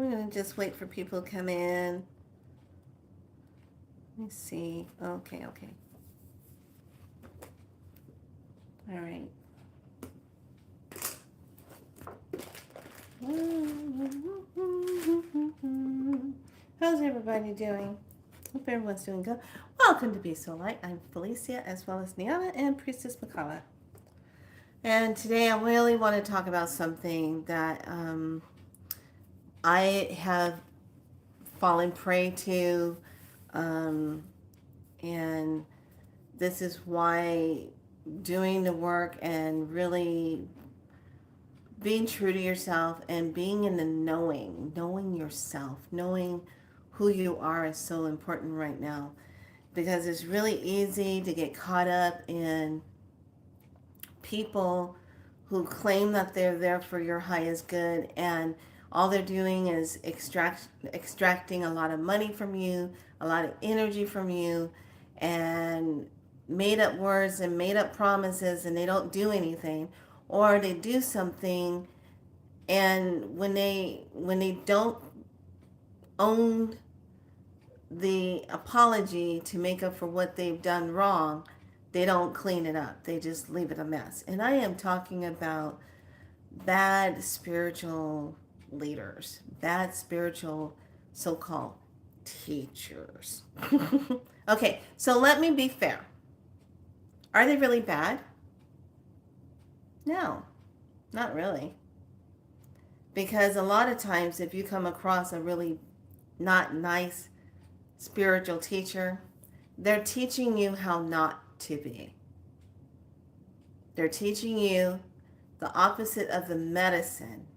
I'm going to just wait for people to come in. Let me see. Okay, okay. All right. How's everybody doing? Hope everyone's doing good. Welcome to Be So Light. I'm Felicia, as well as Niana and Priestess Makala. And today I really want to talk about something that I have fallen prey to, um, and this is why doing the work and really being true to yourself and being in the knowing yourself, knowing who you are is so important right now, because it's really easy to get caught up in people who claim that they're there for your highest good, and all they're doing is extracting a lot of money from you, a lot of energy from you, and made up words and made up promises, and they don't do anything, or they do something, and when they don't own the apology to make up for what they've done wrong, they don't clean it up. They just leave it a mess. And I am talking about bad spiritual leaders, bad spiritual so-called teachers. Okay, so let me be fair. Are they really bad? No, not really. Because a lot of times if you come across a really not nice spiritual teacher, they're teaching you how not to be. They're teaching you the opposite of the medicine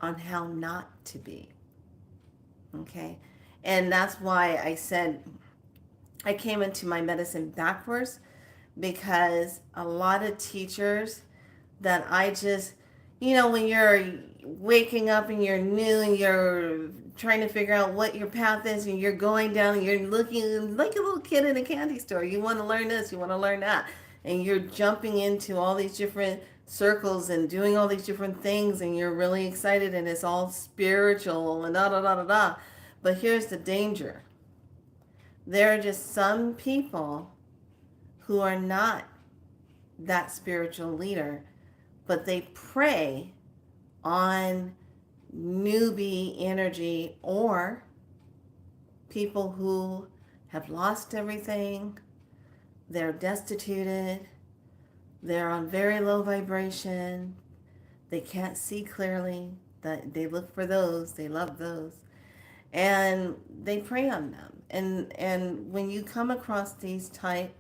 on how not to be. Okay? And that's why I said I came into my medicine backwards, because a lot of teachers that I just, when you're waking up and you're new and you're trying to figure out what your path is, and you're going down and you're looking like a little kid in a candy store. You want to learn this, you want to learn that. And you're jumping into all these different circles and doing all these different things, and you're really excited, and it's all spiritual and da da da da da. But here's the danger. There are just some people who are not that spiritual leader, but they prey on newbie energy, or people who have lost everything, they're destituted, they're on very low vibration, they can't see clearly, that they look for those, they love those, and they prey on them. And when you come across these type,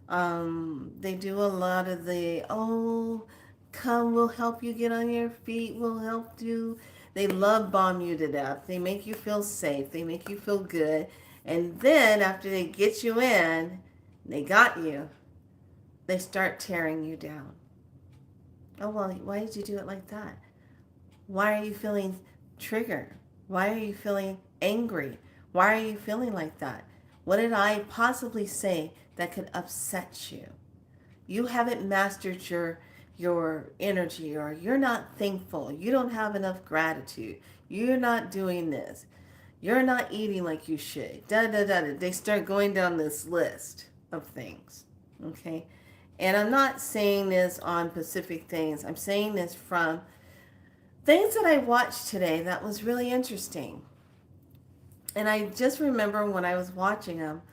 they do a lot of the, oh, come, we'll help you get on your feet, we'll help you. They love bomb you to death. They make you feel safe. They make you feel good. And then after they get you in, they got you, they start tearing you down. Oh, well, why did you do it like that? Why are you feeling triggered? Why are you feeling angry? Why are you feeling like that? What did I possibly say that could upset you? You haven't mastered your energy, or you're not thankful. You don't have enough gratitude. You're not doing this. You're not eating like you should. Da da da da. They start going down this list of things. Okay? And I'm not saying this on specific things. I'm saying this from things that I watched today that was really interesting. And I just remember when I was watching them,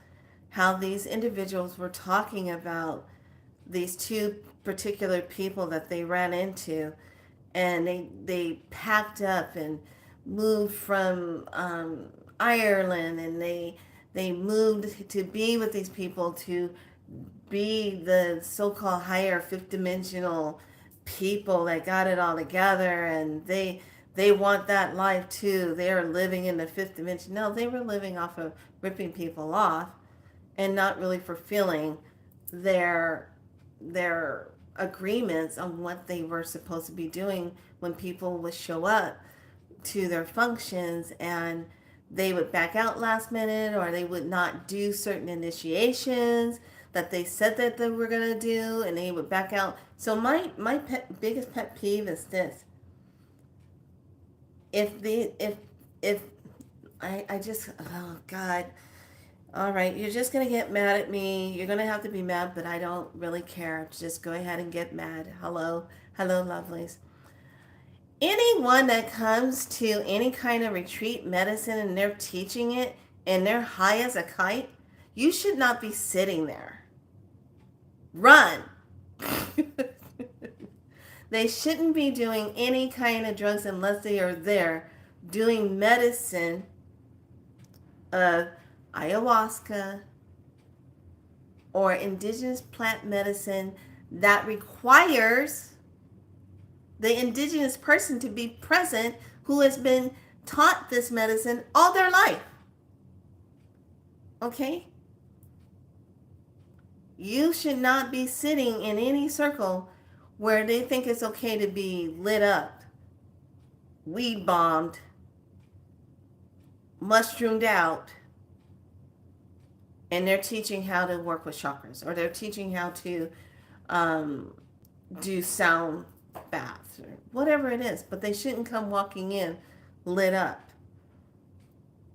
how these individuals were talking about these two particular people that they ran into, and they packed up and moved from Ireland, and they moved to be with these people, to be the so-called higher fifth dimensional people that got it all together, and they want that life too. They're living in the fifth dimension. No, they were living off of ripping people off and not really fulfilling their agreements on what they were supposed to be doing when people would show up to their functions, and they would back out last minute, or they would not do certain initiations that they said that they were going to do, and they would back out. So my biggest pet peeve is this. If if I just, oh God. All right, you're just going to get mad at me. You're going to have to be mad, but I don't really care. Just go ahead and get mad. Hello. Hello, lovelies. Anyone that comes to any kind of retreat medicine and they're teaching it and they're high as a kite, you should not be sitting there. Run. They shouldn't be doing any kind of drugs unless they are there doing medicine of ayahuasca or indigenous plant medicine that requires the indigenous person to be present who has been taught this medicine all their life. Okay? You should not be sitting in any circle where they think it's okay to be lit up, weed bombed, mushroomed out, and they're teaching how to work with chakras, or they're teaching how to do sound baths, or whatever it is. But they shouldn't come walking in lit up.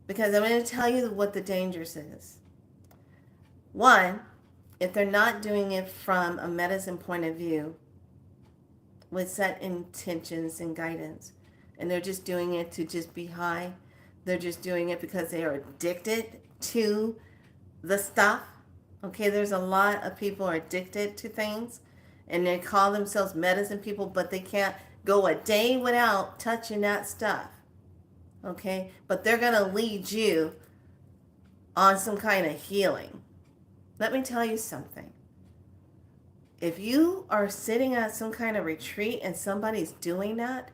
Because I'm going to tell you what the dangers is. One, if they're not doing it from a medicine point of view, with set intentions and guidance, and they're just doing it to just be high, they're just doing it because they are addicted to the stuff. Okay, there's a lot of people are addicted to things, and they call themselves medicine people, but they can't go a day without touching that stuff. Okay, but they're going to lead you on some kind of healing. Let me tell you something. If you are sitting at some kind of retreat and somebody's doing that,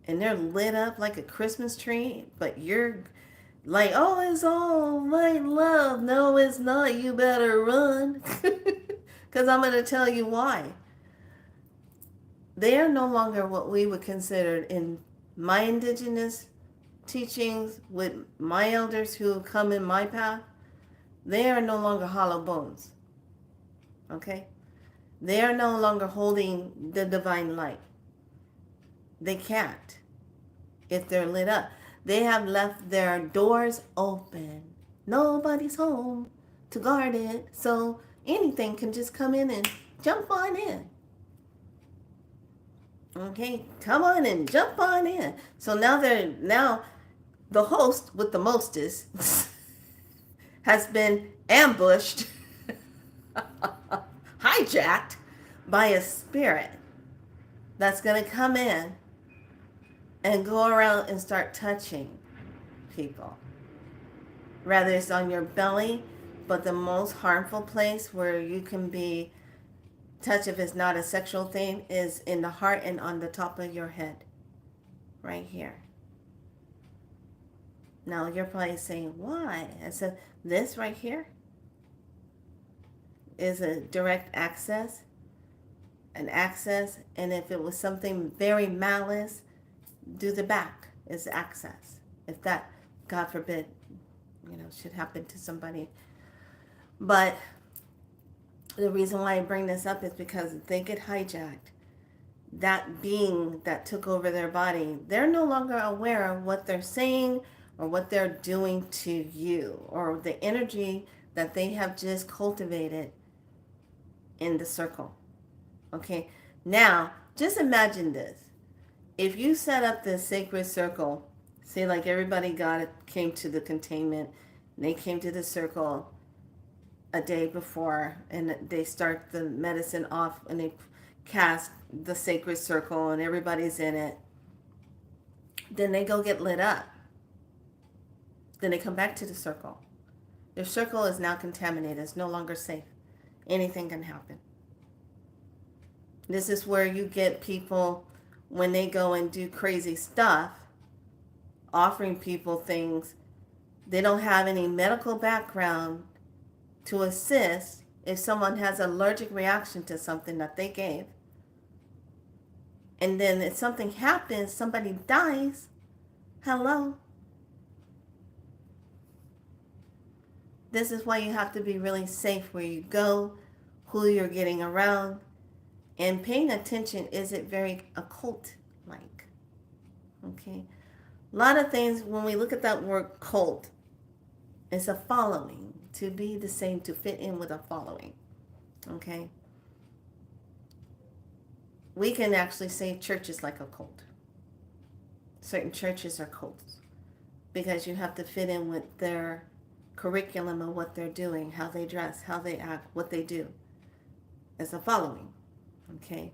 and they're lit up like a Christmas tree, but you're like, oh, it's all light love. No, it's not. You better run. Because I'm going to tell you why. They are no longer what we would consider in my indigenous teachings with my elders who come in my path. They are no longer hollow bones. Okay? They are no longer holding the divine light. They can't if they're lit up. They have left their doors open. Nobody's home to guard it. So anything can just come in and jump on in. Okay, come on and jump on in. So now the host with the mostest has been ambushed, hijacked by a spirit that's going to come in and go around and start touching people. Rather it's on your belly, but the most harmful place where you can be touched if it's not a sexual thing is in the heart and on the top of your head. Right here. Now you're probably saying, why? I said, this right here is a direct access, and if it was something very malice, do the back is access. If that, God forbid, should happen to somebody. But the reason why I bring this up is because they get hijacked. That being that took over their body, they're no longer aware of what they're saying or what they're doing to you, or the energy that they have just cultivated in the circle. Okay, now just imagine this. If you set up this sacred circle, say like everybody came to the containment, and they came to the circle a day before, and they start the medicine off, and they cast the sacred circle, and everybody's in it. Then they go get lit up. Then they come back to the circle. Their circle is now contaminated. It's no longer safe. Anything can happen. This is where you get people, when they go and do crazy stuff, offering people things, they don't have any medical background to assist if someone has an allergic reaction to something that they gave. And then if something happens, somebody dies, hello. This is why you have to be really safe where you go, who you're getting around, and paying attention. Is it very occult-like? Okay. A lot of things, when we look at that word cult, it's a following. To be the same, to fit in with a following. Okay? We can actually say church is like a cult. Certain churches are cults because you have to fit in with their curriculum of what they're doing, how they dress, how they act, what they do. It's a following. Okay?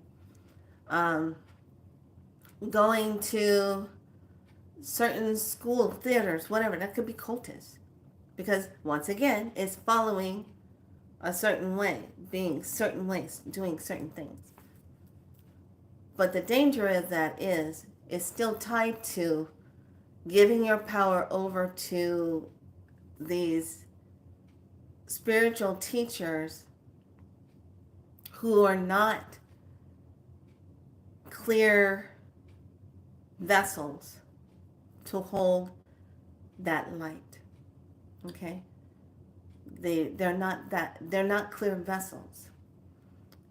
Going to certain school, theaters, whatever, that could be cultist. Because once again, it's following a certain way, being certain ways, doing certain things. But the danger of that is it's still tied to giving your power over to these spiritual teachers who are not clear vessels to hold that light. Okay? They're not clear vessels.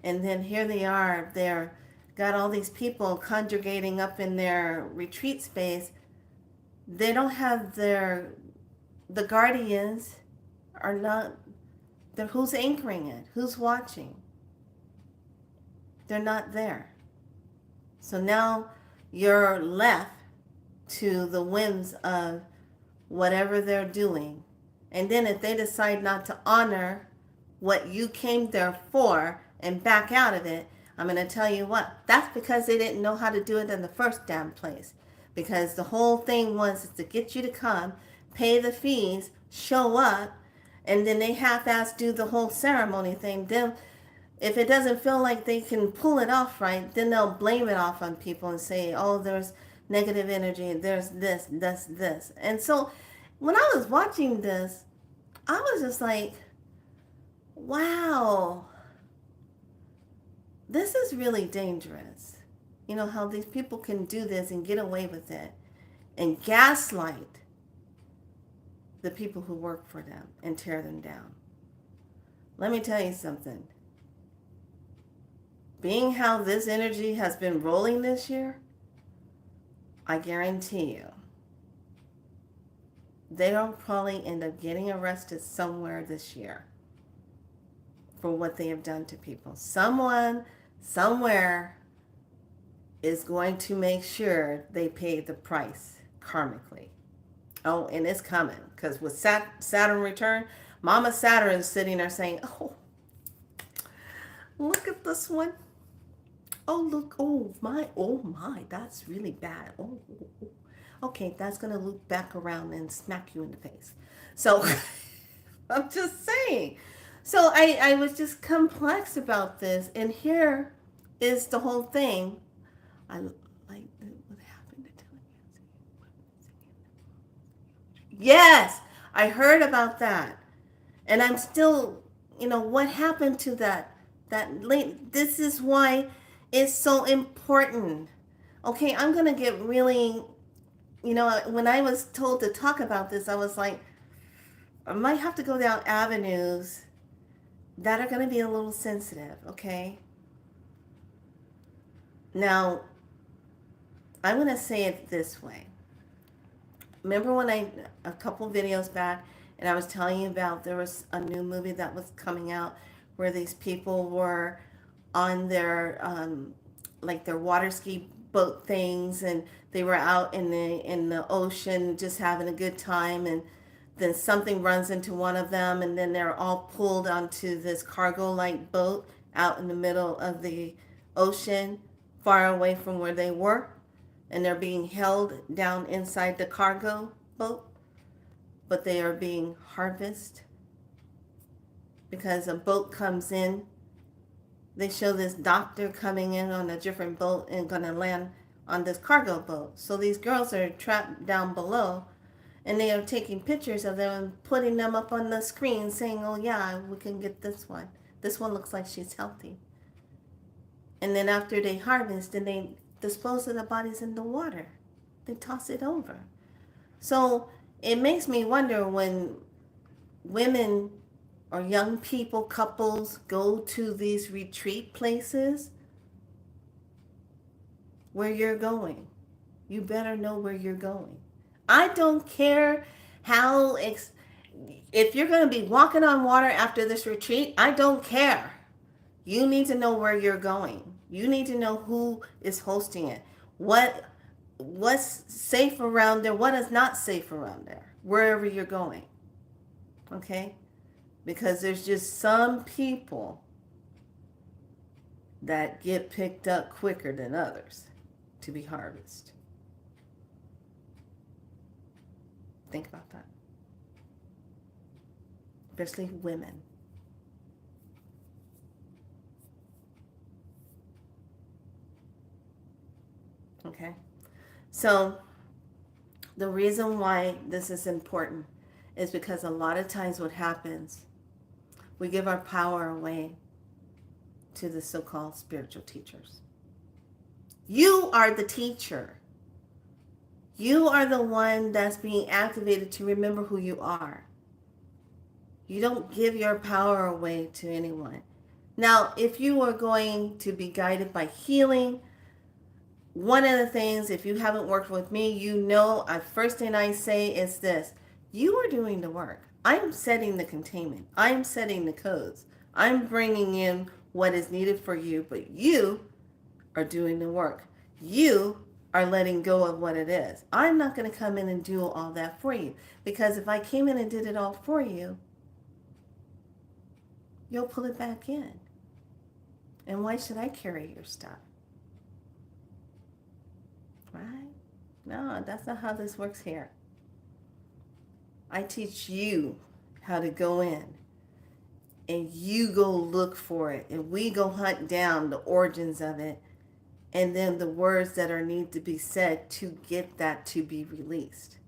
And then here they are, they're got all these people congregating up in their retreat space. They don't have the guardians are not, who's anchoring it? Who's watching? They're not there. So now you're left to the whims of whatever they're doing. And then if they decide not to honor what you came there for and back out of it, I'm going to tell you what, that's because they didn't know how to do it in the first damn place. Because the whole thing was to get you to come, pay the fees, show up, and then they half-ass do the whole ceremony thing. Then if it doesn't feel like they can pull it off right, then they'll blame it off on people and say, oh, there's negative energy, there's this. And so when I was watching this, I was just like, wow, this is really dangerous. You know, how these people can do this and get away with it and gaslight the people who work for them and tear them down. Let me tell you something. Being how this energy has been rolling this year, I guarantee you, they'll probably end up getting arrested somewhere this year for what they have done to people. Someone, somewhere, is going to make sure they pay the price karmically. Oh, and it's coming. Because with Saturn return, Mama Saturn is sitting there saying, oh, look at this one. Oh, look, oh my, that's really bad. Oh. Okay, that's going to loop back around and smack you in the face. So, I'm just saying. So, I was just complex about this. And here is the whole thing. I like what happened to Yes, I heard about that. And I'm still, what happened to that late. This is why it's so important. Okay, I'm going to get really, when I was told to talk about this, I was like, I might have to go down avenues that are going to be a little sensitive, okay? Now, I'm going to say it this way. Remember when a couple videos back, and I was telling you about there was a new movie that was coming out where these people were on their, their water ski boat things, and they were out in the ocean just having a good time, and then something runs into one of them, and then they're all pulled onto this cargo-like boat out in the middle of the ocean, far away from where they were, and they're being held down inside the cargo boat, but they are being harvested because a boat comes in. They show this doctor coming in on a different boat and going to land on this cargo boat. So these girls are trapped down below, and they are taking pictures of them and putting them up on the screen saying, oh yeah, we can get this one. This one looks like she's healthy. And then after they harvest, then they dispose of the bodies in the water. They toss it over. So it makes me wonder when women or young people, couples, go to these retreat places, where you're going. You better know where you're going. I don't care how, if you're going to be walking on water after this retreat, I don't care. You need to know where you're going. You need to know who is hosting it. What's safe around there, what is not safe around there, wherever you're going. Okay? Because there's just some people that get picked up quicker than others to be harvested. Think about that. Especially women. Okay? So, the reason why this is important is because a lot of times what happens, we give our power away to the so-called spiritual teachers. You are the teacher. You are the one that's being activated to remember who you are. You don't give your power away to anyone. Now, if you are going to be guided by healing, one of the things, if you haven't worked with me, you know, first thing I say is this. You are doing the work. I'm setting the containment. I'm setting the codes. I'm bringing in what is needed for you, but you are doing the work. You are letting go of what it is. I'm not going to come in and do all that for you, because if I came in and did it all for you, you'll pull it back in. And why should I carry your stuff? Right? No, that's not how this works here. I teach you how to go in, and you go look for it, and we go hunt down the origins of it, and then the words that are need to be said to get that to be released.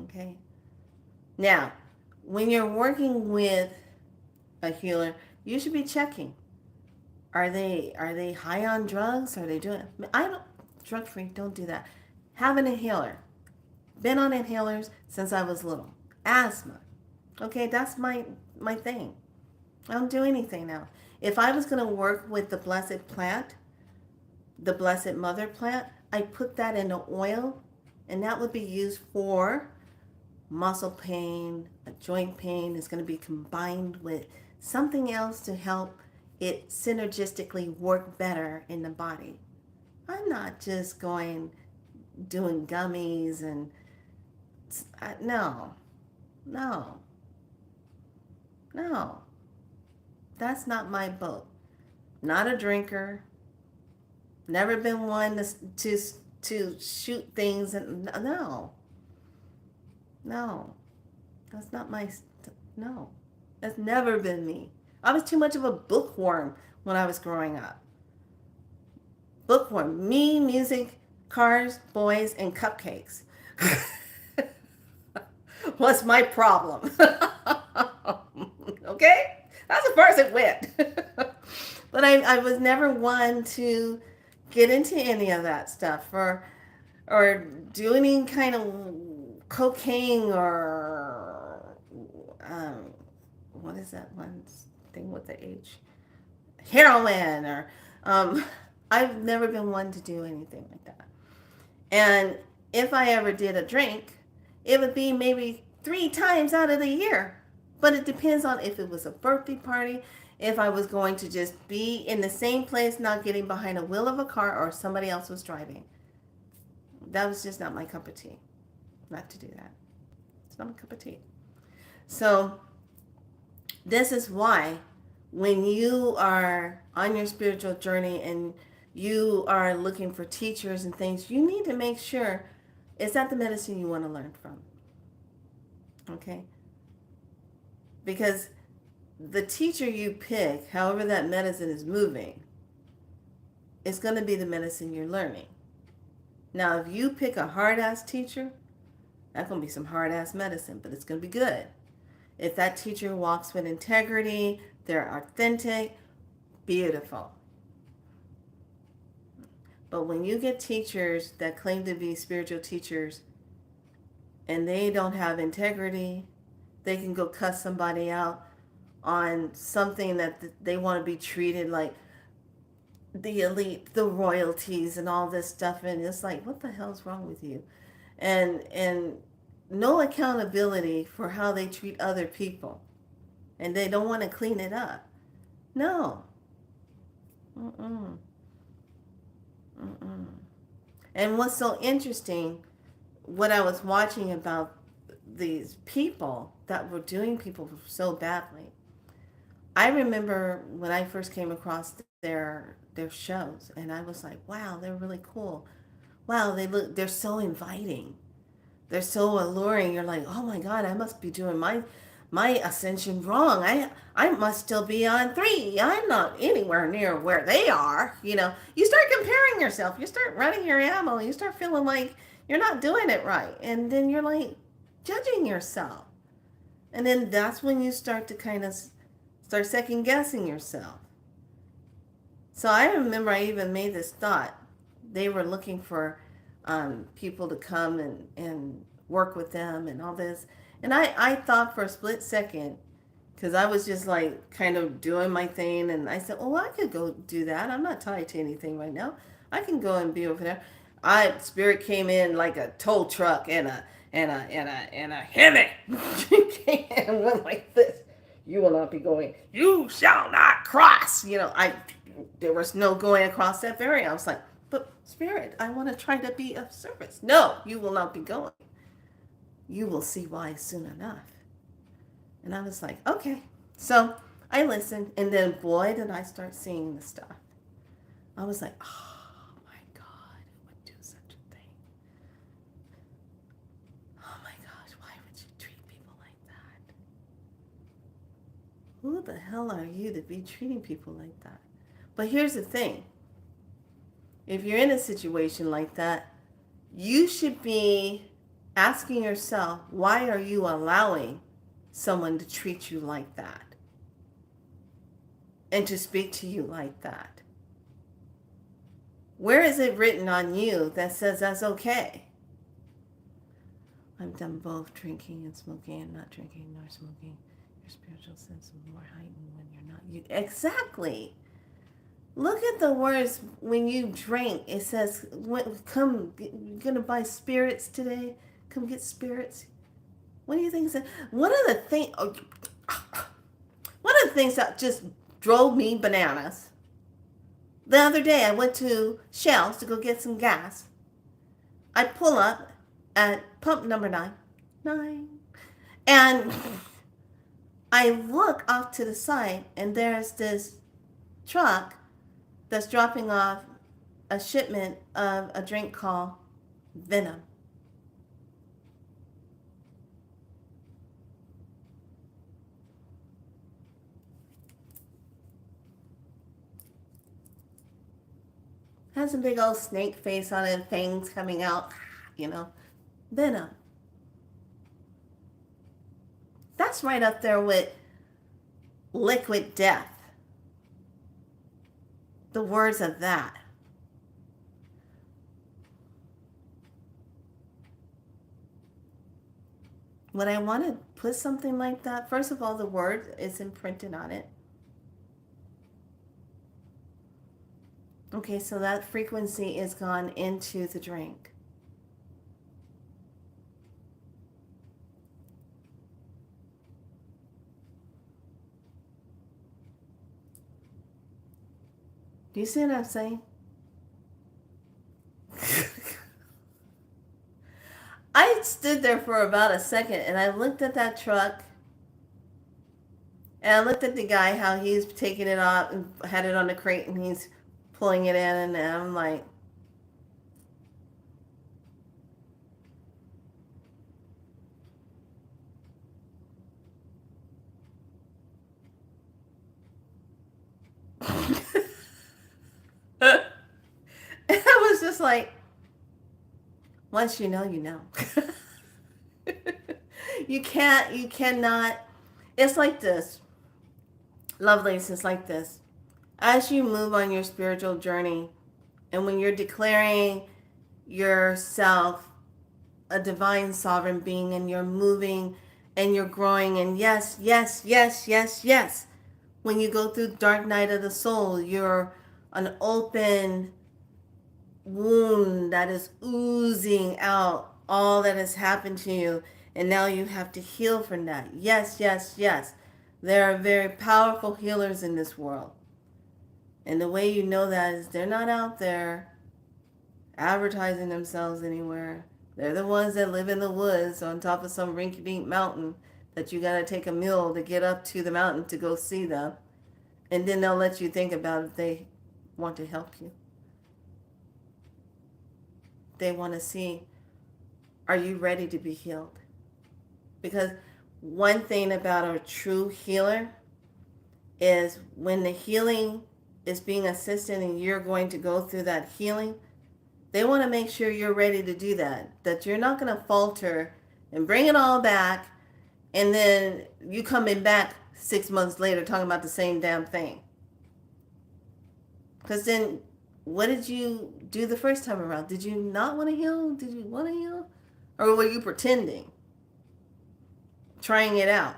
Okay? Now, when you're working with a healer, you should be checking. Are they high on drugs? Are they doing? I don't, drug free. Don't do that. Have an inhaler. Been on inhalers since I was little. Asthma. Okay, that's my thing. I don't do anything now. If I was going to work with the blessed plant, the blessed mother plant, I put that in the oil, and that would be used for muscle pain, a joint pain. Is going to be combined with something else to help it synergistically work better in the body. I'm not just doing gummies and no. That's not my boat. Not a drinker. Never been one to shoot things. And no. That's not my, no. That's never been me. I was too much of a bookworm when I was growing up. Bookworm. Me, music, cars, boys, and cupcakes. Was my problem. Okay? That's as far as it went. But I was never one to get into any of that stuff or do any kind of cocaine or what is that one thing with the H? Heroin or I've never been one to do anything like that. And if I ever did a drink, it would be maybe 3 times out of the year. But it depends on if it was a birthday party, if I was going to just be in the same place, not getting behind a wheel of a car or somebody else was driving. That was just not my cup of tea. Not to do that. It's not my cup of tea. So this is why when you are on your spiritual journey and you are looking for teachers and things, you need to make sure, is that the medicine you want to learn from? Okay? Because the teacher you pick, however that medicine is moving, is going to be the medicine you're learning. Now, if you pick a hard-ass teacher, that's going to be some hard-ass medicine, but it's going to be good. If that teacher walks with integrity, they're authentic, beautiful. But when you get teachers that claim to be spiritual teachers and they don't have integrity, they can go cuss somebody out on something that they want to be treated like the elite, the royalties, and all this stuff, and it's like, what the hell's wrong with you? And no accountability for how they treat other people, and they don't want to clean it up. No. Mm-mm. Mm-mm. And what's so interesting, what I was watching about these people that were doing people so badly. I remember when I first came across their shows, and I was like, wow, they're really cool. Wow, they're so inviting. They're so alluring. You're like, oh my God, I must be doing my ascension wrong. I must still be on 3. I'm not anywhere near where they are. You start comparing yourself. You start running your ammo. You start feeling like you're not doing it right, and then you're like judging yourself. And then that's when you start to kind of start second guessing yourself. So I remember I even made this thought. They were looking for people to come and work with them and all this. And I thought for a split second, because I was just like kind of doing my thing. And I said, oh, I could go do that. I'm not tied to anything right now. I can go and be over there. Spirit came in like a tow truck and a Hemi. And went like this. You will not be going. You shall not cross. There was no going across that barrier. I was like, but Spirit, I want to try to be of service. No, you will not be going. You will see why soon enough. And I was like, okay. So I listened, and then boy, did I start seeing the stuff. I was like, oh my God, who would do such a thing? Oh my gosh, why would you treat people like that? Who the hell are you to be treating people like that? But here's the thing. If you're in a situation like that, you should be asking yourself, why are you allowing someone to treat you like that and to speak to you like that? Where is it written on you that says that's okay? I've done both drinking and smoking, and not drinking nor smoking. Your spiritual sense is more heightened when you're not. Exactly. Look at the words when you drink. It says, come, you're going to buy spirits today? Come get spirits. What do you think? One of the things that just drove me bananas. The other day I went to Shell's to go get some gas. I pull up at pump number 9, and I look off to the side, and there's this truck that's dropping off a shipment of a drink called Venom. Has a big old snake face on it and fangs coming out, Venom. That's right up there with liquid death. The words of that. When I want to put something like that, first of all, the word is imprinted on it. Okay, so that frequency is gone into the drink. Do you see what I'm saying? I stood there for about a second, and I looked at that truck, and I looked at the guy, how he's taking it off and had it on the crate, and he's pulling it in, and I'm like, and I was just like, once you know, you know. You cannot, it's like this. Lovelies, it's like this. As you move on your spiritual journey, and when you're declaring yourself a divine sovereign being, and you're moving and you're growing, and yes. When you go through dark night of the soul, you're an open wound that is oozing out all that has happened to you, and now you have to heal from that. Yes, yes, yes. There are very powerful healers in this world. And the way you know that is they're not out there advertising themselves anywhere. They're the ones that live in the woods on top of some rinky-dink mountain that you got to take a mule to get up to the mountain to go see them. And then they'll let you think about if they want to help you. They want to see, are you ready to be healed? Because one thing about a true healer is when the healing is being assisted and you're going to go through that healing, they want to make sure you're ready to do that, that you're not going to falter and bring it all back, and then you coming back 6 months later talking about the same damn thing. Because then what did you do the first time around? Did you not want to heal? Did you want to heal? Or were you pretending? Trying it out?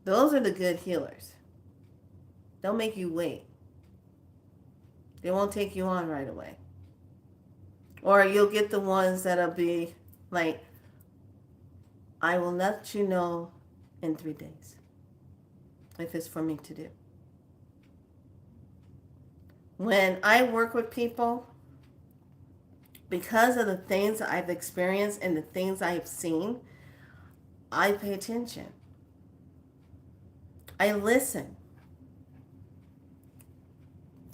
Those are the good healers. They'll make you wait. They won't take you on right away. Or you'll get the ones that'll be like, I will let you know in 3 days if it's for me to do. When I work with people, because of the things I've experienced and the things I've seen, I pay attention. I listen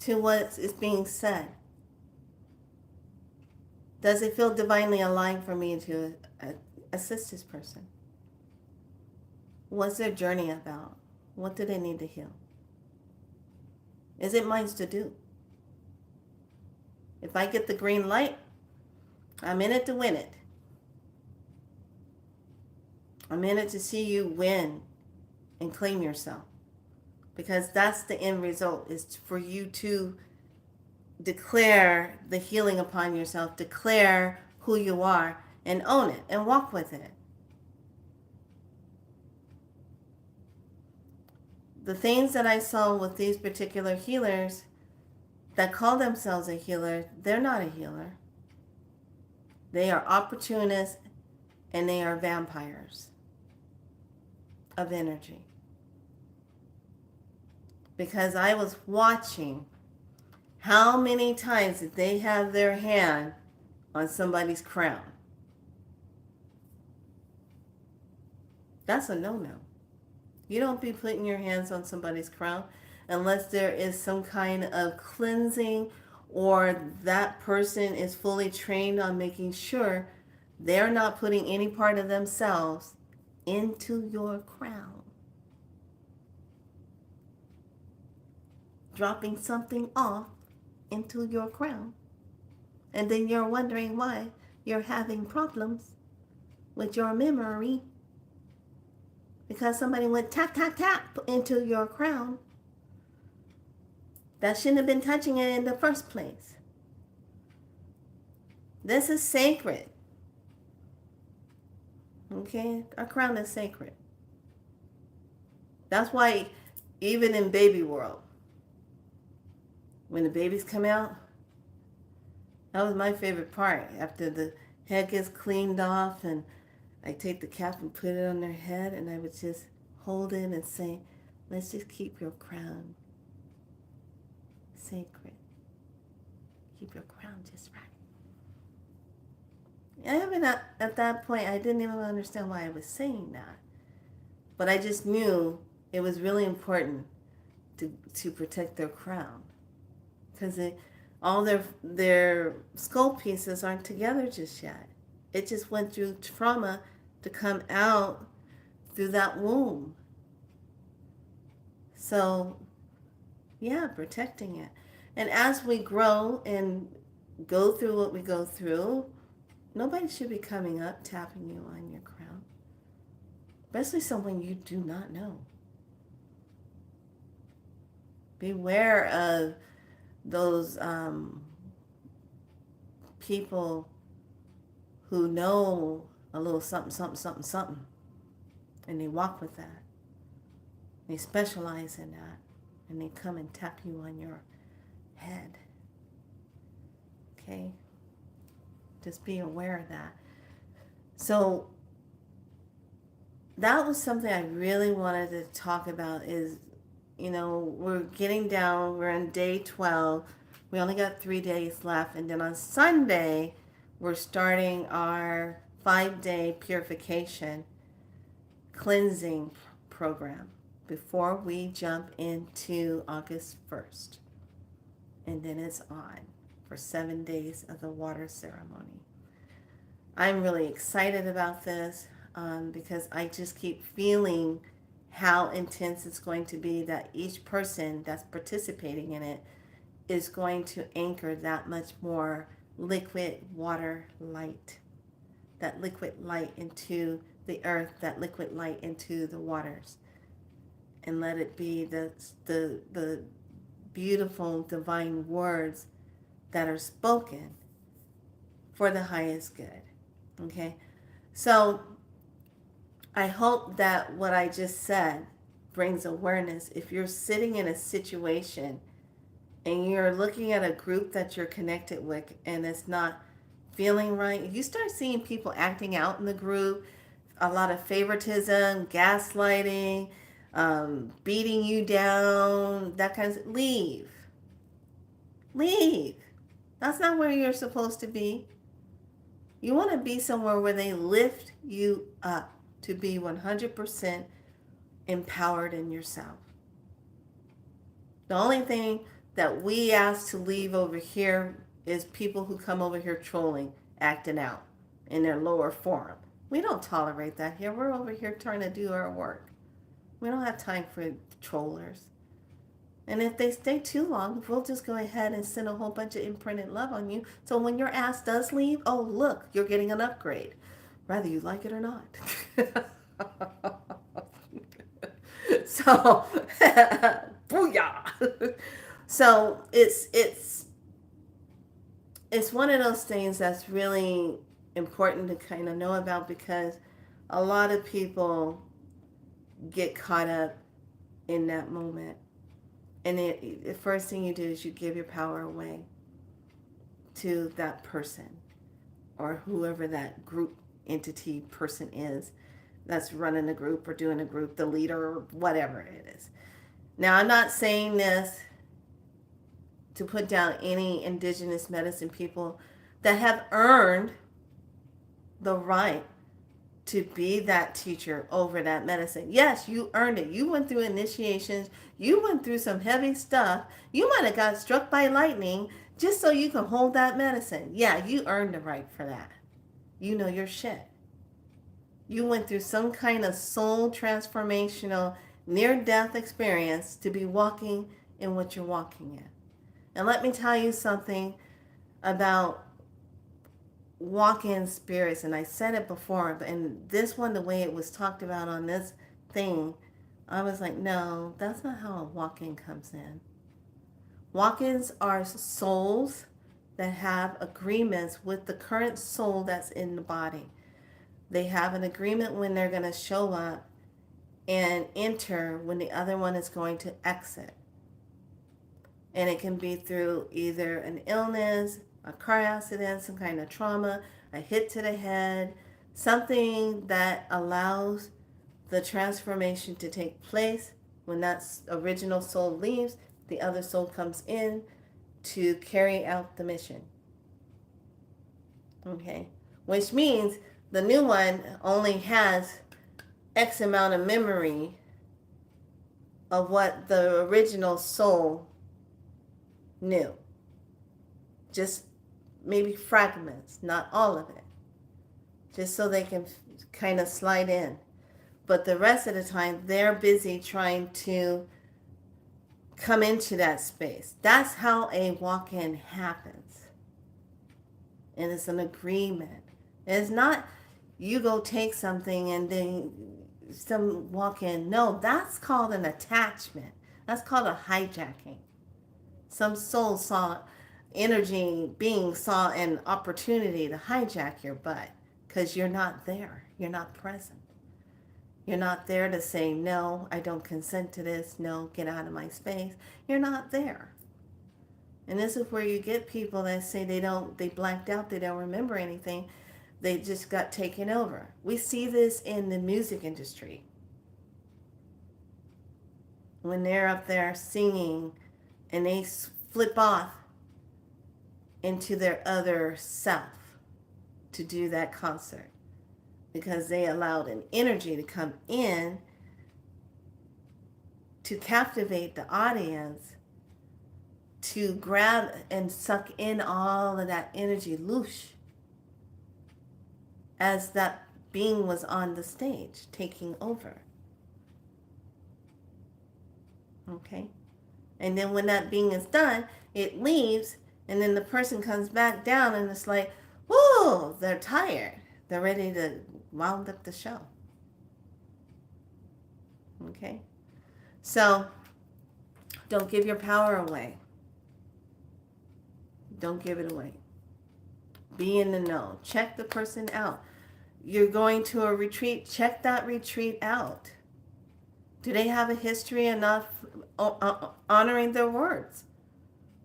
to what is being said. Does it feel divinely aligned for me to assist this person? What's their journey about? What do they need to heal? Is it mine to do? If I get the green light, I'm in it to win it. I'm in it to see you win and claim yourself. Because that's the end result, is for you to declare the healing upon yourself, declare who you are, and own it and walk with it. The things that I saw with these particular healers that call themselves a healer, they're not a healer. They are opportunists and they are vampires of energy. Because I was watching how many times did they have their hand on somebody's crown. That's a no-no. You don't be putting your hands on somebody's crown unless there is some kind of cleansing or that person is fully trained on making sure they're not putting any part of themselves into your crown. Dropping something off into your crown. And then you're wondering why you're having problems with your memory. Because somebody went tap, tap, tap into your crown. That shouldn't have been touching it in the first place. This is sacred. Okay? Our crown is sacred. That's why even in baby world, when the babies come out, that was my favorite part. After the head gets cleaned off and I take the cap and put it on their head and I would just hold it and say, let's just keep your crown sacred. Keep your crown just right. And even at that point, I didn't even understand why I was saying that. But I just knew it was really important to protect their crown. Because all their skull pieces aren't together just yet. It just went through trauma to come out through that womb. So, yeah, protecting it. And as we grow and go through what we go through, nobody should be coming up, tapping you on your crown. Especially someone you do not know. Beware of those people who know a little something, something, something, something. And they walk with that. They specialize in that. and they come and tap you on your head. Okay? Just be aware of that. So that was something I really wanted to talk about is, we're getting down, we're on day 12. We only got 3 days left. And then on Sunday, we're starting our 5-day purification cleansing program before we jump into August 1st. And then it's on for 7 days of the water ceremony. I'm really excited about this because I just keep feeling how intense it's going to be, that each person that's participating in it is going to anchor that much more liquid water light, that liquid light into the earth, that liquid light into the waters, and let it be the beautiful divine words that are spoken for the highest good. Okay, so I hope that what I just said brings awareness. If you're sitting in a situation and you're looking at a group that you're connected with and it's not feeling right, you start seeing people acting out in the group, a lot of favoritism, gaslighting, beating you down, that kind of, leave. That's not where you're supposed to be. You want to be somewhere where they lift you up to be 100% empowered in yourself. The only thing that we ask to leave over here is people who come over here trolling, acting out in their lower form. We don't tolerate that here. We're over here trying to do our work. We don't have time for trollers. And if they stay too long, we'll just go ahead and send a whole bunch of imprinted love on you. So when your ass does leave, oh, look, you're getting an upgrade, whether you like it or not. So, booyah. So it's one of those things that's really important to kind of know about, because a lot of people get caught up in that moment. And the first thing you do is you give your power away to that person or whoever that group entity person is that's running a group or doing a group, the leader or whatever it is. Now, I'm not saying this to put down any indigenous medicine people that have earned the right to be that teacher over that medicine. Yes, you earned it. You went through initiations. You went through some heavy stuff. You might have got struck by lightning just so you can hold that medicine. Yeah, you earned the right for that. You know your shit. You went through some kind of soul transformational near-death experience to be walking in what you're walking in. And let me tell you something about walk-in spirits, and I said it before, but in this one, the way it was talked about on this thing, I was like, no, that's not how a walk-in comes in. Walk-ins are souls that have agreements with the current soul that's in the body. They have an agreement when they're going to show up and enter when the other one is going to exit. And it can be through either an illness, a car accident, some kind of trauma, a hit to the head, something that allows the transformation to take place. When that original soul leaves, the other soul comes in to carry out the mission. Okay? Which means the new one only has X amount of memory of what the original soul knew. Just maybe fragments, not all of it. Just so they can kind of slide in. But the rest of the time, they're busy trying to come into that space. That's how a walk-in happens. And it's an agreement. It's not you go take something and then some walk-in. No, that's called an attachment. That's called a hijacking. Some soul saw energy being saw an opportunity to hijack your butt because you're not there. You're not present. You're not there to say, no, I don't consent to this. No, get out of my space. You're not there. And this is where you get people that say they blanked out, they don't remember anything. They just got taken over. We see this in the music industry. When they're up there singing and they flip off into their other self to do that concert because they allowed an energy to come in to captivate the audience, to grab and suck in all of that energy loose as that being was on the stage taking over. Okay? And then when that being is done, it leaves, and then the person comes back down and it's like, whoa, they're tired. They're ready to wound up the show. Okay? So, don't give your power away. Don't give it away. Be in the know. Check the person out. You're going to a retreat, check that retreat out. Do they have a history enough honoring their words?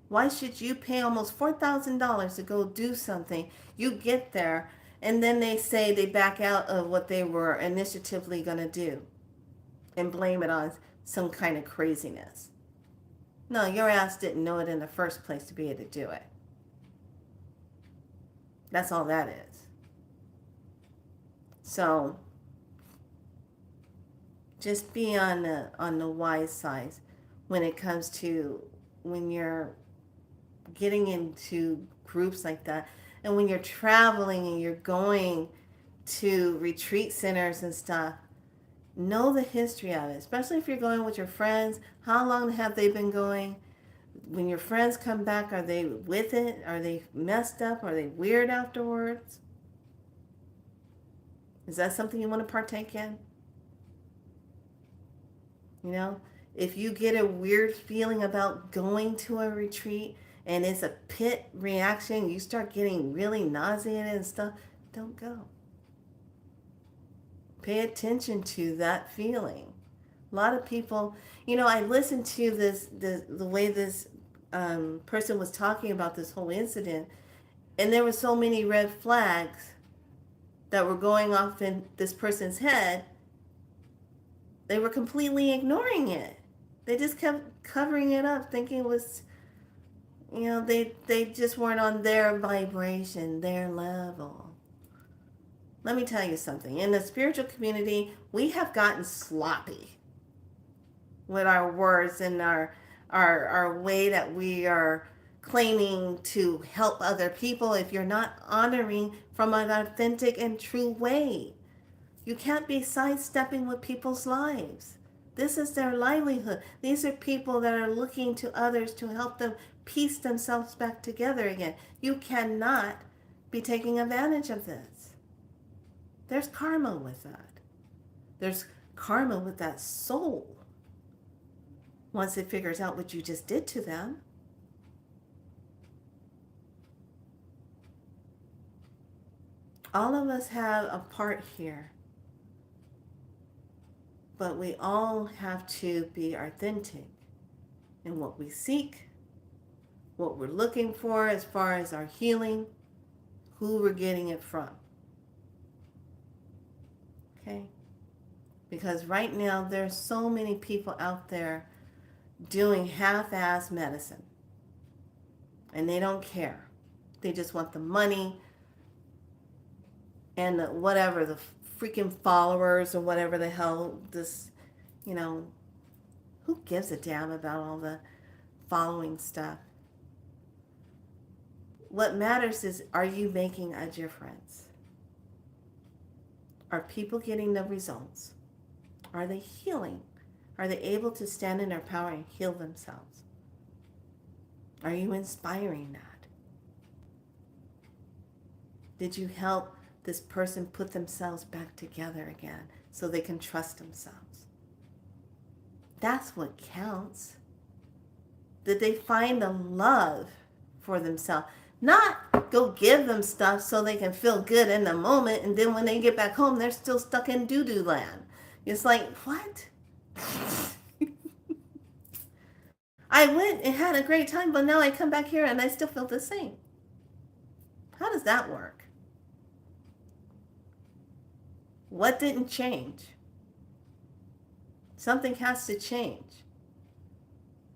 Why should you pay almost $4,000 to go do something? You get there, and then they say they back out of what they were initiatively going to do and blame it on some kind of craziness. No, your ass didn't know it in the first place to be able to do it. That's all that is. So just be on the wise side when it comes to when you're getting into groups like that, and when you're traveling and you're going to retreat centers and stuff. Know the history of it, especially if you're going with your friends. How long have they been going? When your friends come back, are they with it? Are they messed up? Are they weird afterwards? Is that something you want to partake in? You know, if you get a weird feeling about going to a retreat and it's a pit reaction, you start getting really nauseated and stuff, don't go. Pay attention to that feeling. A lot of people, I listened to the way this person was talking about this whole incident, and there were so many red flags that were going off in this person's head. They were completely ignoring it. They just kept covering it up, thinking it was, they just weren't on their vibration, their level. Let me tell you something. In the spiritual community, we have gotten sloppy with our words and our way that we are claiming to help other people if you're not honoring from an authentic and true way. You can't be sidestepping with people's lives. This is their livelihood. These are people that are looking to others to help them piece themselves back together again. You cannot be taking advantage of this. There's karma with that. There's karma with that soul. Once it figures out what you just did to them. All of us have a part here. But we all have to be authentic in what we seek, what we're looking for as far as our healing, who we're getting it from. Okay? Because right now there's so many people out there doing half-ass medicine. And they don't care. They just want the money and the freaking followers or whatever the hell this, who gives a damn about all the following stuff? What matters is, are you making a difference? Are people getting the results? Are they healing? Are they able to stand in their power and heal themselves? Are you inspiring that? Did you help this person put themselves back together again so they can trust themselves? That's what counts. Did they find the love for themselves? Not go give them stuff so they can feel good in the moment, and then when they get back home, they're still stuck in doo-doo land. It's like, what? I went and had a great time, but now I come back here and I still feel the same. How does that work? What didn't change? Something has to change.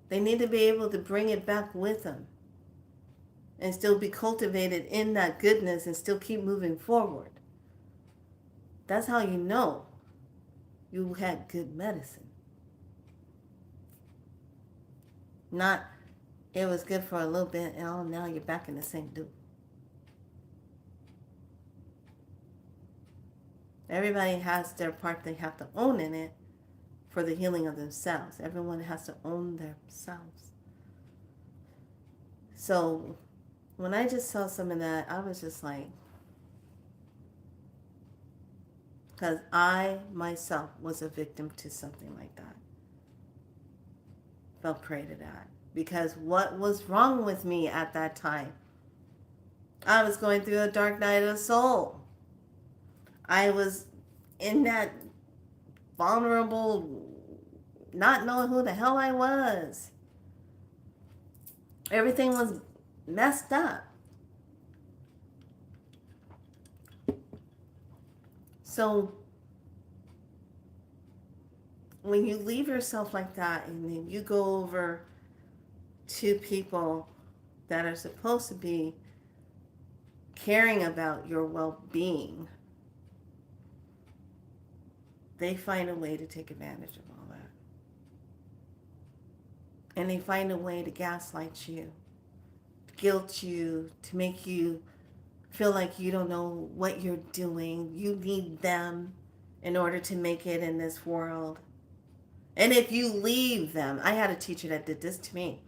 They need to be able to bring it back with them and still be cultivated in that goodness and still keep moving forward. That's how you know you had good medicine. Not, it was good for a little bit and oh, now you're back in the same dude. Everybody has their part they have to own in it for the healing of themselves. Everyone has to own themselves. So when I just saw some of that, I was just like, because I myself was a victim to something like that. Fell prey to that. Because what was wrong with me at that time? I was going through a dark night of the soul. I was in that vulnerable, not knowing who the hell I was. Everything was messed up. So when you leave yourself like that and then you go over to people that are supposed to be caring about your well-being, they find a way to take advantage of all that. And they find a way to gaslight you, guilt you, to make you feel like you don't know what you're doing. You need them in order to make it in this world. And if you leave them, I had a teacher that did this to me.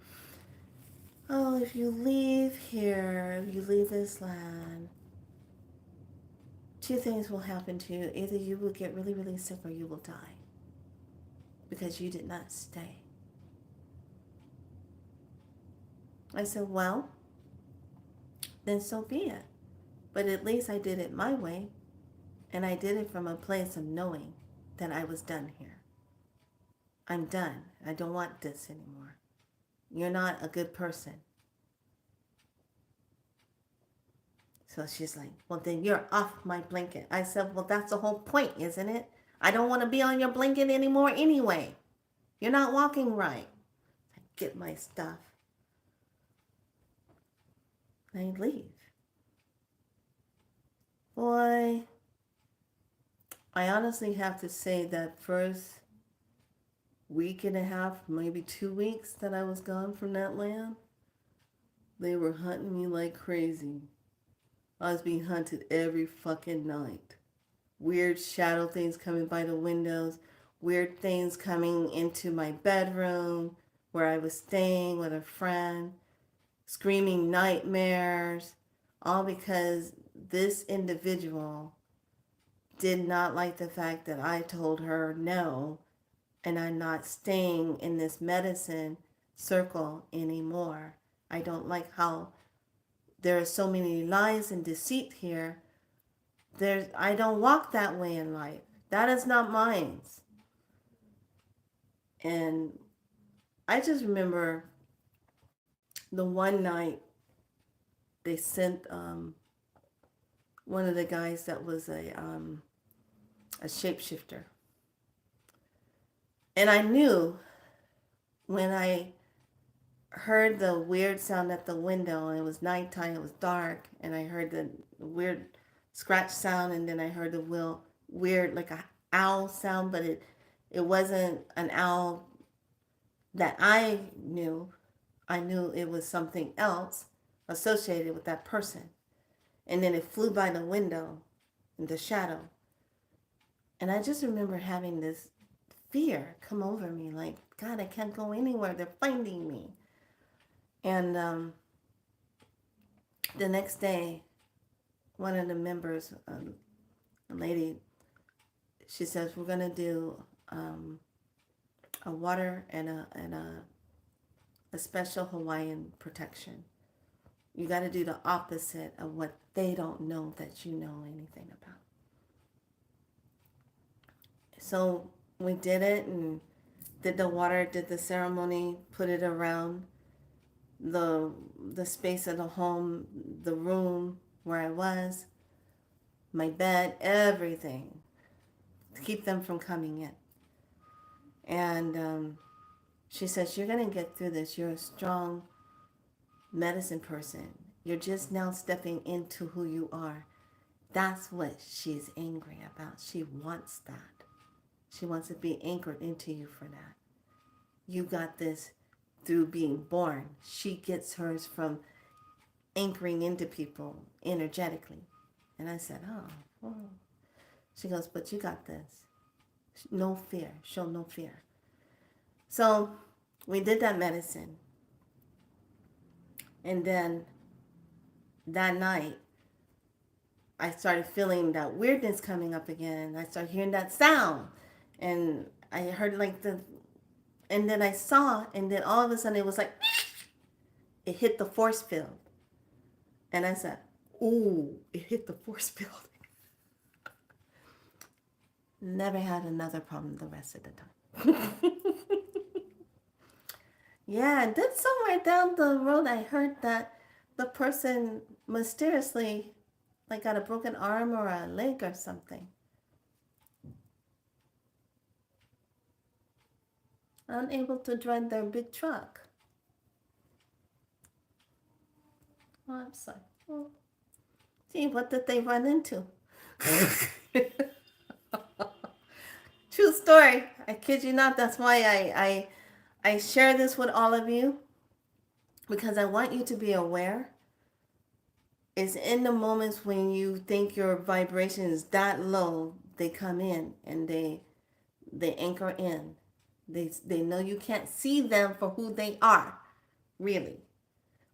Oh, if you leave here, you leave this land, two things will happen to you. Either you will get really, really sick or you will die because you did not stay. I said, well, then so be it. But at least I did it my way, and I did it from a place of knowing that I was done here. I'm done. I don't want this anymore. You're not a good person. So she's like, well, then you're off my blanket. I said, well, that's the whole point, isn't it? I don't want to be on your blanket anymore anyway. You're not walking right. I get my stuff. I leave. Boy, I honestly have to say that first week and a half, maybe 2 weeks that I was gone from that land, they were hunting me like crazy. I was being hunted every fucking night. Weird shadow things coming by the windows, weird things coming into my bedroom where I was staying with a friend, screaming nightmares, all because this individual did not like the fact that I told her no and I'm not staying in this medicine circle anymore. I don't like how there are so many lies and deceit here. I don't walk that way in life. That is not mine. And I just remember the one night they sent one of the guys that was a shapeshifter. And I knew when I heard the weird sound at the window, and it was nighttime, it was dark, and I heard the weird scratch sound, and then I heard the weird like a owl sound, but it wasn't an owl that I knew. I knew it was something else associated with that person. And then it flew by the window in the shadow. And I just remember having this fear come over me, like, God, I can't go anywhere. They're finding me. And the next day, one of the members, a lady, she says, we're going to do a water and a special Hawaiian protection. You got to do the opposite of what they don't know that you know anything about. So we did it and did the water, did the ceremony, put it around the the space of the home, the room where I was, my bed, everything to keep them from coming in. And she says, "You're gonna get through this. You're a strong medicine person. You're just now stepping into who you are." That's what she's angry about. She wants that. She wants to be anchored into you for that. You got this through being born. She gets hers from anchoring into people energetically. And I said, "Oh, well." She goes, "But you got this. No fear. Show no fear." So we did that medicine. And then that night, I started feeling that weirdness coming up again. I started hearing that sound. And I heard and then I saw, and then all of a sudden it was like, it hit the force field. And I said, "Ooh, it hit the force field." Never had another problem the rest of the time. Yeah, and then somewhere down the road, I heard that the person mysteriously, like, got a broken arm or a leg or something. Unable to drive their big truck. Oh, I'm sorry. Oh. See, what did they run into? True story. I kid you not. That's why I share this with all of you, because I want you to be aware. It's in the moments when you think your vibration is that low, they come in and they anchor in. They know you can't see them for who they are, really.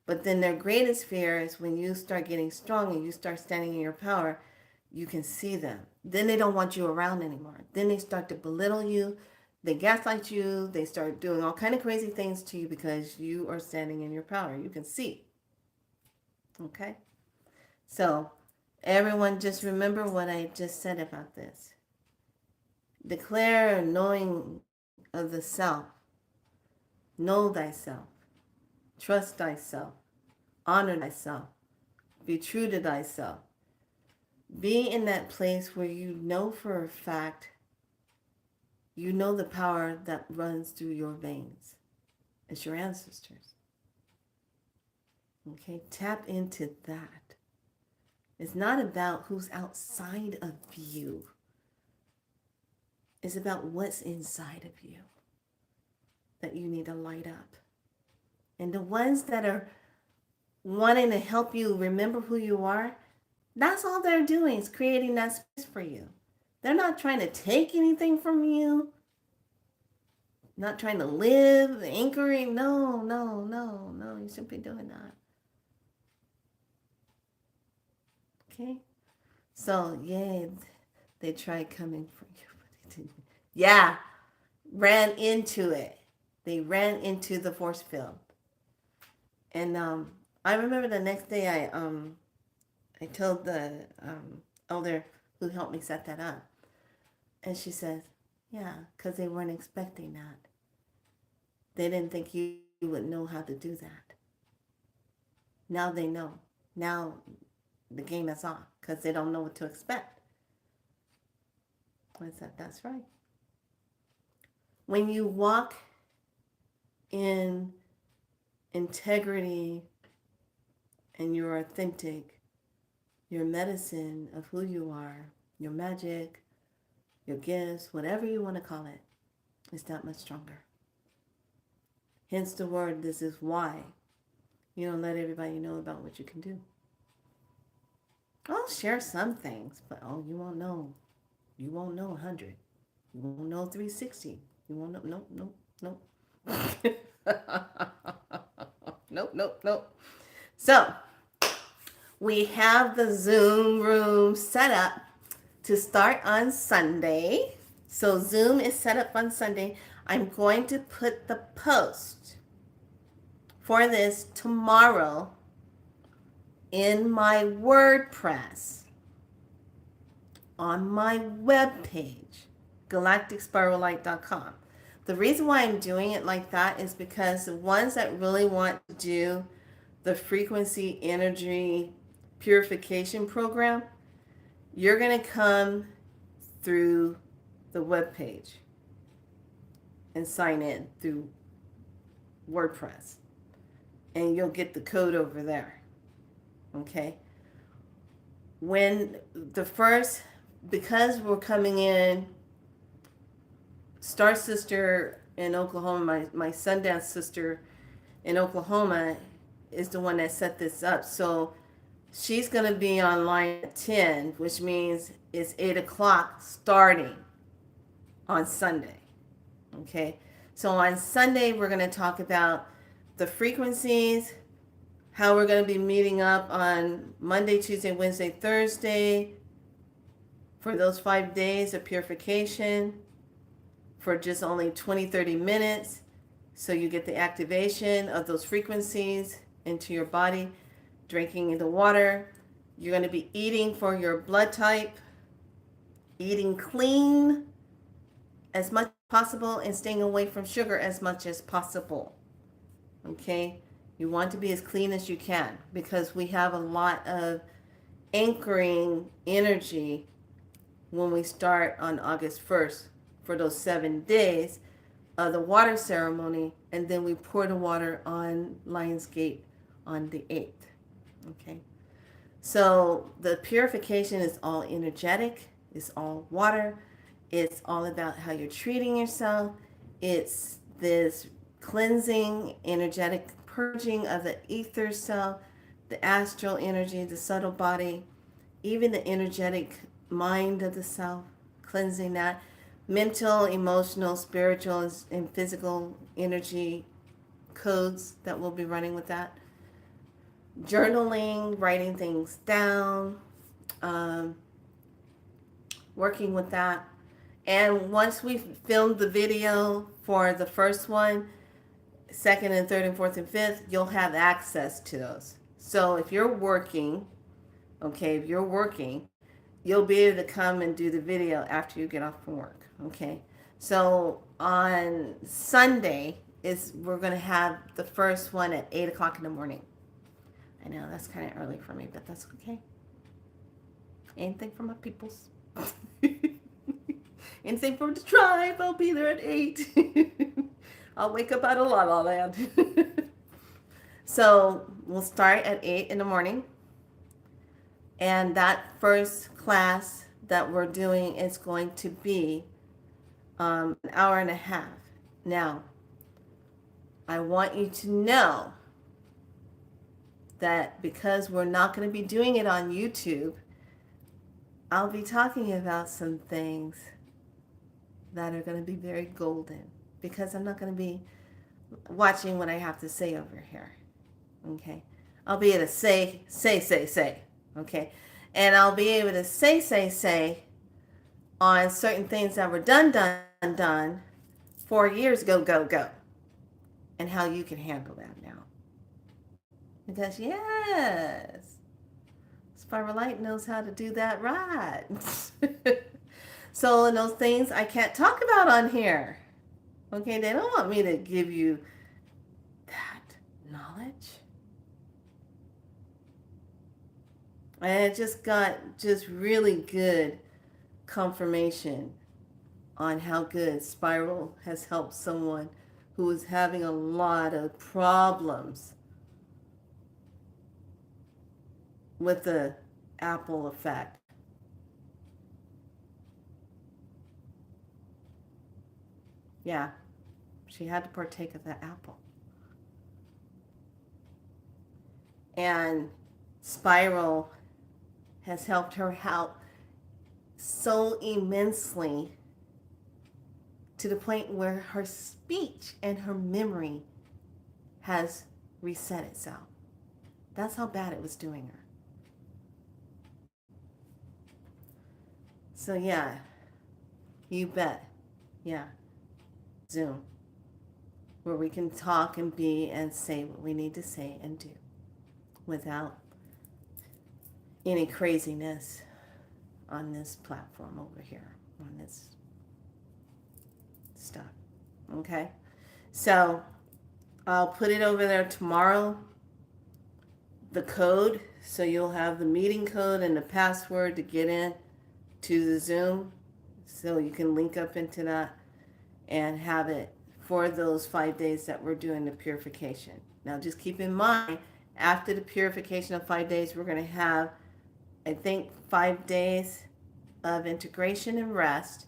But then their greatest fear is when you start getting strong and you start standing in your power, you can see them. Then they don't want you around anymore. Then they start to belittle you. They gaslight you. They start doing all kind of crazy things to you because you are standing in your power. You can see. Okay? So everyone just remember what I just said about this. Declare a knowing of the self. Know thyself. Trust thyself. Honor thyself. Be true to thyself. Be in that place where you know for a fact, you know the power that runs through your veins. It's your ancestors. Okay, tap into that. It's not about who's outside of you. It's about what's inside of you that you need to light up. And the ones that are wanting to help you remember who you are, that's all they're doing, is creating that space for you. They're not trying to take anything from you. Not trying to live, anchoring. No. You shouldn't be doing that. Okay? So, yay, they tried coming for you, but they didn't. Yeah, ran into it. They ran into the force field. And I remember the next day I told the elder who helped me set that up. And she says, yeah, because they weren't expecting that. They didn't think you would know how to do that. Now they know. Now the game is on because they don't know what to expect. I said, that's right. When you walk in integrity and you're authentic, your medicine of who you are, your magic, your gifts, whatever you want to call it, is that much stronger. Hence the word, this is why you don't let everybody know about what you can do. I'll share some things, but you won't know. You won't know 100. You won't know 360. You won't know, nope. Nope. So, we have the Zoom room set up to start on Sunday. So Zoom is set up on Sunday. I'm going to put the post for this tomorrow in my WordPress on my webpage. galacticspirallight.com. The reason why I'm doing it like that is because the ones that really want to do the frequency energy purification program, you're going to come through the web page and sign in through WordPress, and you'll get the code over there. Okay? When the first, because we're coming in, Star Sister in Oklahoma, my Sundance sister in Oklahoma is the one that set this up. So she's going to be online at 10, which means it's 8 o'clock starting on Sunday. Okay? So on Sunday, we're going to talk about the frequencies, how we're going to be meeting up on Monday, Tuesday, Wednesday, Thursday for those 5 days of purification for just only 20-30 minutes. So you get the activation of those frequencies into your body, drinking the water. You're going to be eating for your blood type, eating clean as much as possible, and staying away from sugar as much as possible. Okay? You want to be as clean as you can, because we have a lot of anchoring energy when we start on August 1st for those 7 days of the water ceremony, and then we pour the water on Lionsgate on the 8th. Okay? So the purification is all energetic, it's all water, it's all about how you're treating yourself. It's this cleansing, energetic purging of the ether self, the astral energy, the subtle body, even the energetic mind of the self, cleansing that, mental, emotional, spiritual, and physical energy codes that we'll be running with that. Journaling, writing things down, working with that. And once we've filmed the video for the first one, second and third and fourth and fifth, you'll have access to those. So if you're working, okay, you'll be able to come and do the video after you get off from work. Okay. So on Sunday we're going to have the first one at 8 o'clock in the morning. I know that's kind of early for me, but that's okay. Anything for my peoples. Anything for the tribe. I'll be there at 8. I'll wake up out of La La Land. So we'll start at 8 in the morning. And that first class that we're doing is going to be an hour and a half. Now, I want you to know that because we're not going to be doing it on YouTube, I'll be talking about some things that are going to be very golden, because I'm not going to be watching what I have to say over here. Okay? I'll be able to say, okay? And I'll be able to say on certain things that were done 4 years ago, go. And how you can handle that now. Because yes, Spiral Light knows how to do that right. So in those things I can't talk about on here. Okay, they don't want me to give you that knowledge. And I just got really good confirmation on how good Spiral has helped someone who was having a lot of problems with the Apple effect. Yeah, she had to partake of that apple. And Spiral has helped her out so immensely, to the point where her speech and her memory has reset itself. That's how bad it was doing her. So yeah, you bet. Yeah. Zoom, where we can talk and be and say what we need to say and do without any craziness on this platform over here, on this stuff. Okay? So I'll put it over there tomorrow, the code, so you'll have the meeting code and the password to get in to the Zoom, so you can link up into that and have it for those 5 days that we're doing the purification. Now just keep in mind, after the purification of 5 days, we're going to have, I think, 5 days of integration and rest,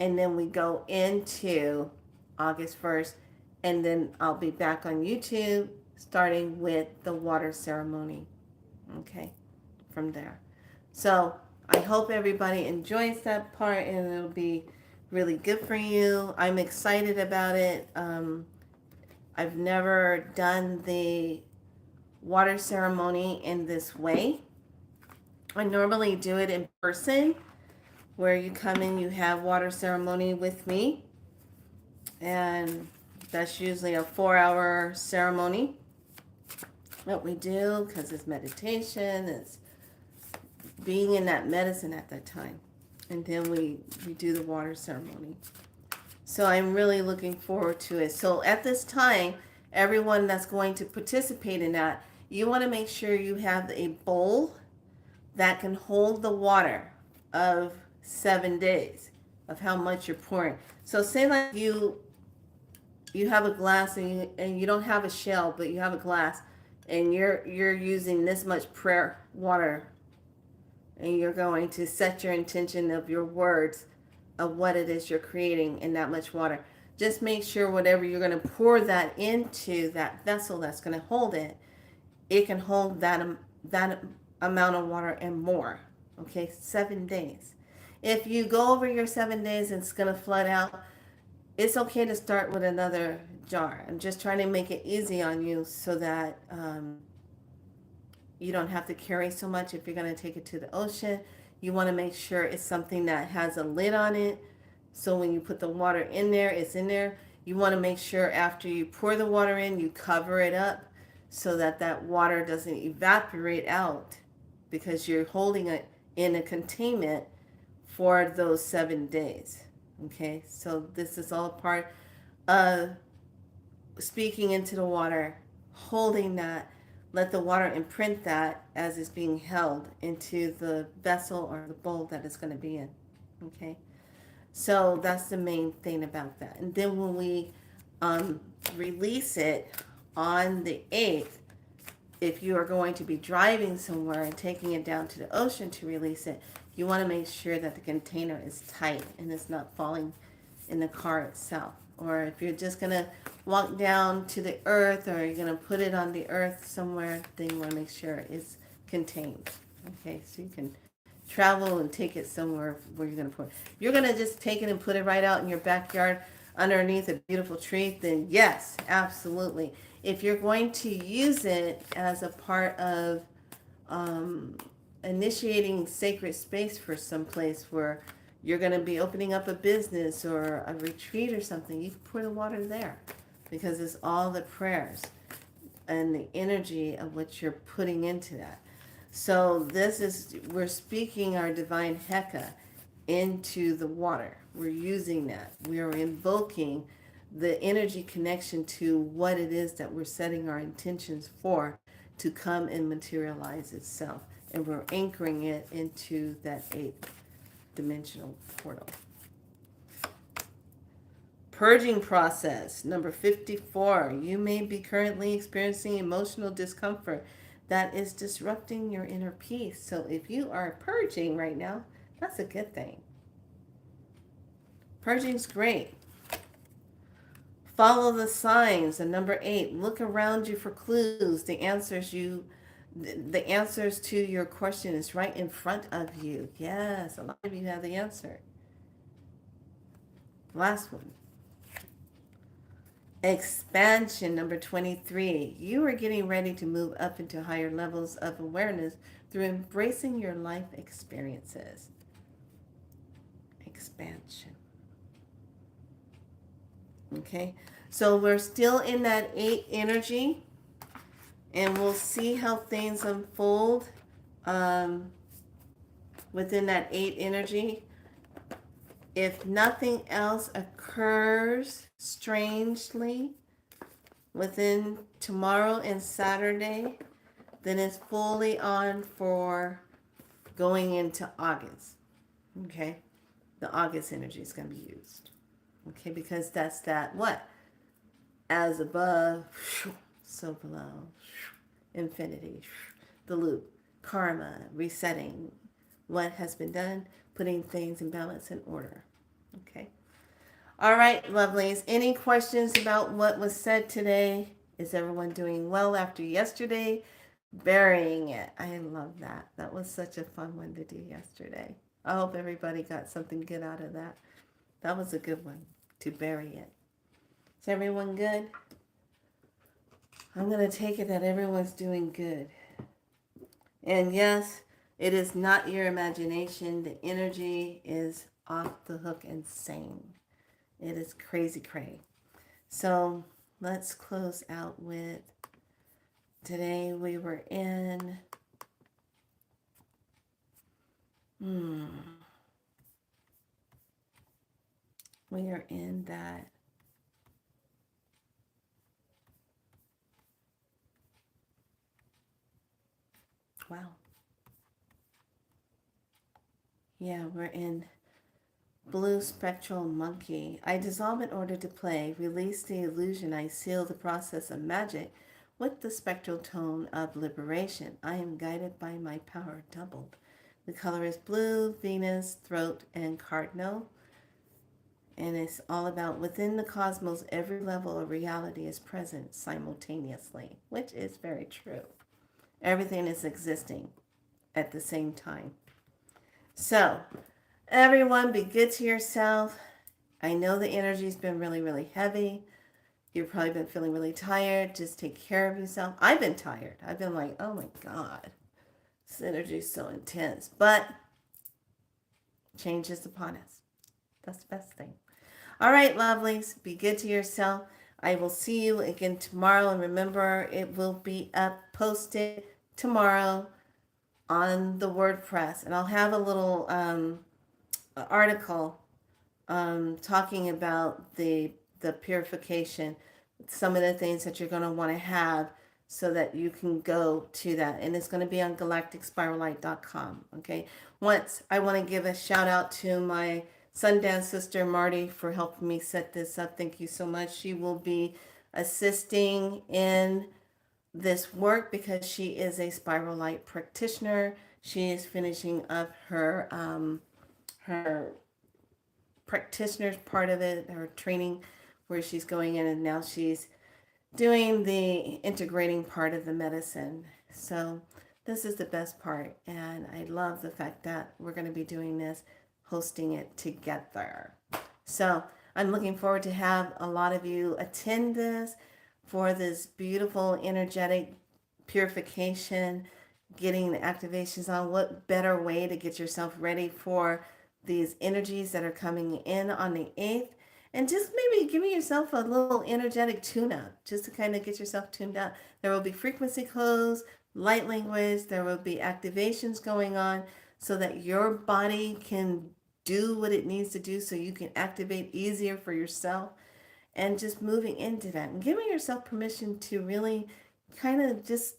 and then we go into August 1st, and then I'll be back on YouTube starting with the water ceremony, okay, from there. So I hope everybody enjoys that part, and it'll be really good for you. I'm excited about it. I've never done the water ceremony in this way. I normally do it in person, where you come in, you have water ceremony with me, and that's usually a 4-hour ceremony that we do, because it's meditation, it's being in that medicine at that time, and then we do the water ceremony. So I'm really looking forward to it. So at this time, everyone that's going to participate in that, you want to make sure you have a bowl that can hold the water of 7 days, of how much you're pouring. So say like you have a glass, and you don't have a shell, but you have a glass, and you're using this much prayer water, and you're going to set your intention of your words of what it is you're creating in that much water. Just make sure whatever you're going to pour that into that vessel that's going to hold it, it can hold that amount of water and more. Okay, 7 days. If you go over your 7 days and it's going to flood out, it's okay to start with another jar. I'm just trying to make it easy on you so that you don't have to carry so much. If you're going to take it to the ocean, you want to make sure it's something that has a lid on it. So when you put the water in there, it's in there. You want to make sure after you pour the water in, you cover it up so that that water doesn't evaporate out, because you're holding it in a containment for those 7 days. Okay, so this is all part of speaking into the water, holding that, let the water imprint that as it's being held into the vessel or the bowl that it's going to be in. Okay, so that's the main thing about that. And then when we release it on the 8th, if you are going to be driving somewhere and taking it down to the ocean to release it, you want to make sure that the container is tight and it's not falling in the car itself. Or if you're just going to walk down to the earth, or you're going to put it on the earth somewhere, then you want to make sure it's contained. Okay, so you can travel and take it somewhere where you're going to pour it. If you're going to just take it and put it right out in your backyard underneath a beautiful tree, then yes, absolutely. If you're going to use it as a part of initiating sacred space for some place where you're going to be opening up a business or a retreat or something, you can pour the water there, because it's all the prayers and the energy of what you're putting into that. So we're speaking our divine Heka into the water. We're using that. We are invoking the energy connection to what it is that we're setting our intentions for to come and materialize itself. And we're anchoring it into that 8th dimensional portal. Purging process, number 54. You may be currently experiencing emotional discomfort that is disrupting your inner peace. So if you are purging right now, that's a good thing. Purging's great. Follow the signs. And number 8, look around you for clues. The answers to your question is right in front of you. Yes, a lot of you have the answer. Last one. Expansion, number 23. You are getting ready to move up into higher levels of awareness through embracing your life experiences. Expansion. Okay, so we're still in that 8 energy, and we'll see how things unfold within that 8 energy. if nothing else occurs strangely within tomorrow and Saturday, then it's fully on for going into August. Okay? The August energy is going to be used. Okay? Because that's that what? As above, so below. Infinity. The loop. Karma. Resetting what has been done. Putting things in balance and order. Okay? All right, lovelies. Any questions about what was said today? Is everyone doing well after yesterday? Burying it. I love that. That was such a fun one to do yesterday. I hope everybody got something good out of that. That was a good one, to bury it. Is everyone good? I'm going to take it that everyone's doing good. And yes, it is not your imagination. The energy is off the hook insane. It is crazy cray. So let's close out with today we were in we are in that wow. Yeah, we're in Blue Spectral Monkey. I dissolve in order to play, release the illusion, I seal the process of magic with the spectral tone of liberation. I am guided by my power doubled. The color is blue, Venus, throat, and cardinal. And it's all about within the cosmos, every level of reality is present simultaneously, which is very true. Everything is existing at the same time. So, everyone, be good to yourself. I know the energy's been really, really heavy. You've probably been feeling really tired. Just take care of yourself. I've been tired. I've been like, oh my God, this energy is so intense. But change is upon us. That's the best thing. All right, lovelies, be good to yourself. I will see you again tomorrow. And remember, it will be up posted tomorrow on the WordPress. And I'll have a little article talking about the purification, some of the things that you're going to want to have so that you can go to that. And it's going to be on galacticspiralite.com. Okay. Once I want to give a shout out to my Sundance sister Marty for helping me set this up. Thank you so much. She will be assisting in this work because she is a spiral light practitioner. She is finishing up her her practitioner's part of it, her training, where she's going in and now she's doing the integrating part of the medicine. So this is the best part, and I love the fact that we're going to be doing this, hosting it together. So I'm looking forward to have a lot of you attend this for this beautiful energetic purification, getting the activations on. What better way to get yourself ready for these energies that are coming in on the 8th? And just maybe giving yourself a little energetic tune-up, just to kind of get yourself tuned up. There will be frequency codes, light language, there will be activations going on so that your body can do what it needs to do so you can activate easier for yourself, and just moving into that and giving yourself permission to really kind of just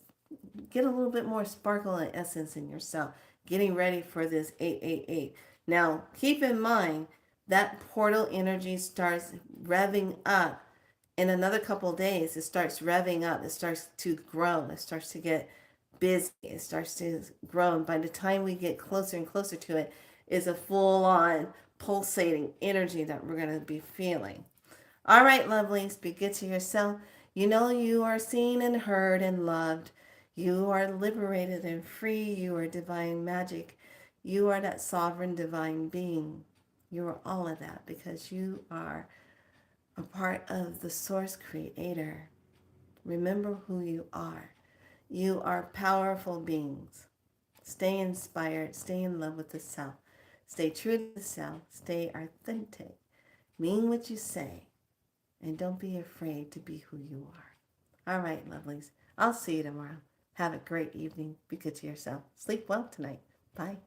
get a little bit more sparkle and essence in yourself, getting ready for this 888. Now, keep in mind that portal energy starts revving up in another couple of days. It starts revving up. It starts to grow. It starts to get busy. It starts to grow. And by the time we get closer and closer to it, is a full-on pulsating energy that we're going to be feeling. All right, lovelies, be good to yourself. You know you are seen and heard and loved. You are liberated and free. You are divine magic. You are that sovereign divine being. You are all of that because you are a part of the source creator. Remember who you are. You are powerful beings. Stay inspired. Stay in love with the self. Stay true to the self. Stay authentic. Mean what you say. And don't be afraid to be who you are. All right, lovelies. I'll see you tomorrow. Have a great evening. Be good to yourself. Sleep well tonight. Bye.